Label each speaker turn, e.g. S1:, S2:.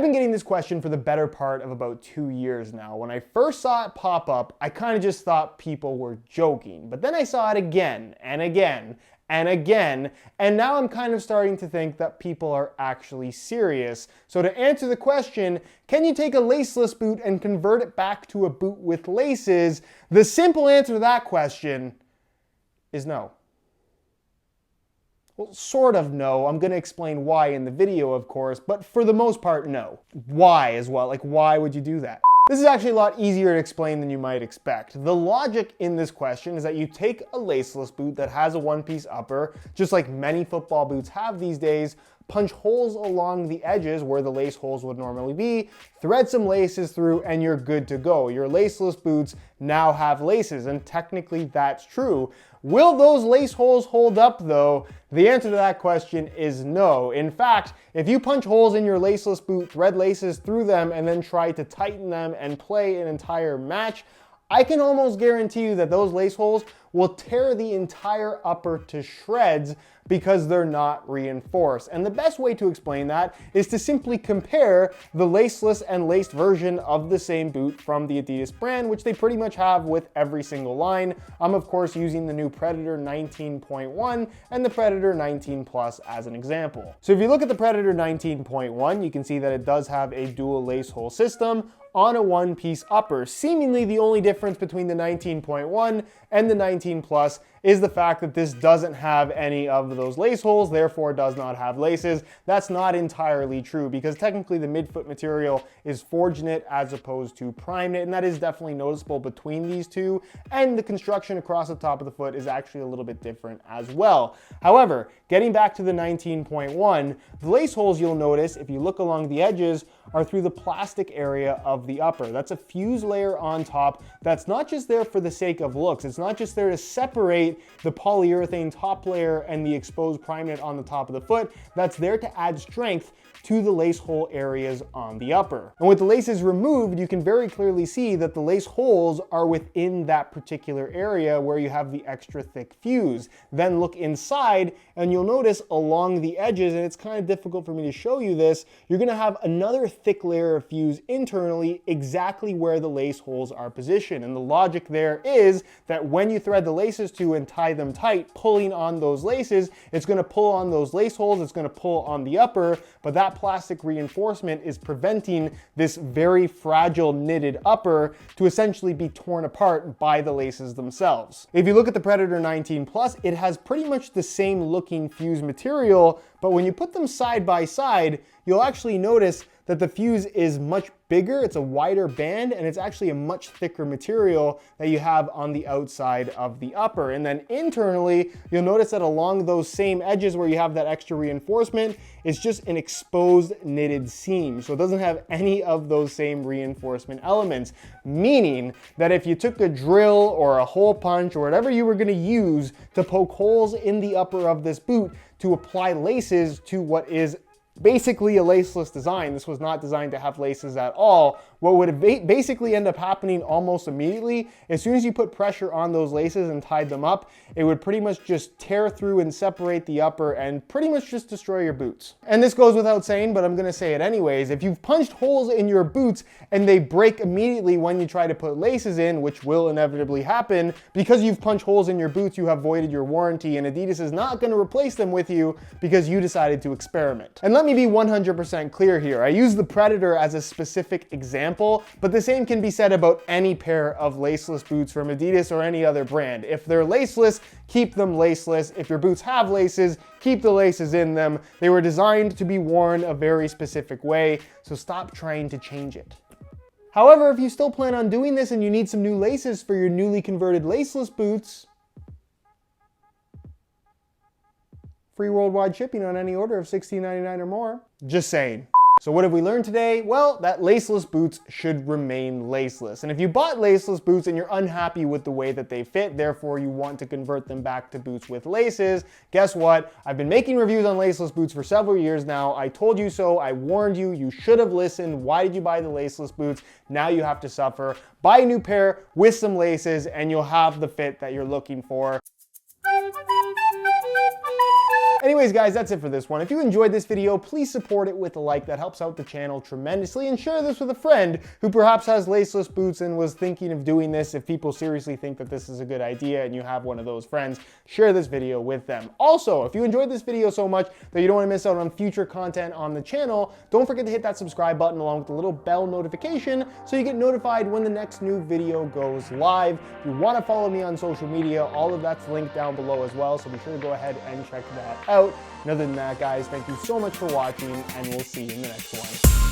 S1: been getting this question for the better part of about 2 years now. When I first saw it pop up, I kind of just thought people were joking. But then I saw it again and again and again, and now I'm kind of starting to think that people are actually serious. So to answer the question, can you take a laceless boot and convert it back to a boot with laces? The simple answer to that question is no. Well, sort of no. I'm going to explain why in the video, of course, but for the most part, no. Why as well? Like, why would you do that? This is actually a lot easier to explain than you might expect. The logic in this question is that you take a laceless boot that has a one-piece upper, just like many football boots have these days, punch holes along the edges where the lace holes would normally be, thread some laces through, and you're good to go. Your laceless boots now have laces, and technically that's true. Will those lace holes hold up though? The answer to that question is no. In fact, if you punch holes in your laceless boot, thread laces through them, and then try to tighten them and play an entire match, I can almost guarantee you that those lace holes will tear the entire upper to shreds because they're not reinforced. And the best way to explain that is to simply compare the laceless and laced version of the same boot from the Adidas brand, which they pretty much have with every single line. I'm of course using the new Predator 19.1 and the Predator 19 Plus as an example. So if you look at the Predator 19.1, you can see that it does have a dual lace hole system on a one-piece upper. Seemingly the only difference between the 19.1 and the 19 Plus is the fact that this doesn't have any of those lace holes, therefore does not have laces. That's not entirely true because technically the midfoot material is forged knit as opposed to prime knit, and that is definitely noticeable between these two, and the construction across the top of the foot is actually a little bit different as well. However, getting back to the 19.1, the lace holes you'll notice if you look along the edges are through the plastic area of the upper. That's a fuse layer on top that's not just there for the sake of looks. It's not just there to separate the polyurethane top layer and the exposed prime knit on the top of the foot. That's there to add strength to the lace hole areas on the upper. And with the laces removed, you can very clearly see that the lace holes are within that particular area where you have the extra thick fuse. Then look inside and you'll notice along the edges, and it's kind of difficult for me to show you this, you're gonna have another thick layer of fuse internally exactly where the lace holes are positioned. And the logic there is that when you thread the laces to and tie them tight, pulling on those laces, it's gonna pull on those lace holes, it's gonna pull on the upper, but that plastic reinforcement is preventing this very fragile knitted upper to essentially be torn apart by the laces themselves. If you look at the Predator 19 Plus, it has pretty much the same looking fuse material, but when you put them side by side, you'll actually notice that the fuse is much bigger, it's a wider band, and it's actually a much thicker material that you have on the outside of the upper. And then internally, you'll notice that along those same edges where you have that extra reinforcement, it's just an exposed knitted seam. So it doesn't have any of those same reinforcement elements, meaning that if you took a drill or a hole punch or whatever you were gonna use to poke holes in the upper of this boot to apply laces to what is basically a laceless design. This was not designed to have laces at all. What would basically end up happening almost immediately, as soon as you put pressure on those laces and tied them up, it would pretty much just tear through and separate the upper and pretty much just destroy your boots. And this goes without saying, but I'm gonna say it anyways. If you've punched holes in your boots and they break immediately when you try to put laces in, which will inevitably happen, because you've punched holes in your boots, you have voided your warranty, and Adidas is not gonna replace them with you because you decided to experiment. And let me be 100% clear here. I use the Predator as a specific example, but the same can be said about any pair of laceless boots from Adidas or any other brand. If they're laceless, keep them laceless. If your boots have laces, keep the laces in them. They were designed to be worn a very specific way, so stop trying to change it. However, if you still plan on doing this and you need some new laces for your newly converted laceless boots, free worldwide shipping on any order of $16.99 or more. Just saying. So what have we learned today? Well, that laceless boots should remain laceless. And if you bought laceless boots and you're unhappy with the way that they fit, therefore you want to convert them back to boots with laces, guess what? I've been making reviews on laceless boots for several years now. I told you so, I warned you, you should have listened. Why did you buy the laceless boots? Now you have to suffer. Buy a new pair with some laces and you'll have the fit that you're looking for. Anyways, guys, that's it for this one. If you enjoyed this video, please support it with a like. That helps out the channel tremendously, and share this with a friend who perhaps has laceless boots and was thinking of doing this. If people seriously think that this is a good idea and you have one of those friends, share this video with them. Also, if you enjoyed this video so much that you don't want to miss out on future content on the channel, don't forget to hit that subscribe button along with the little bell notification so you get notified when the next new video goes live. If you want to follow me on social media, all of that's linked down below as well, so be sure to go ahead and check that out. And other than that, guys, thank you so much for watching, and we'll see you in the next one.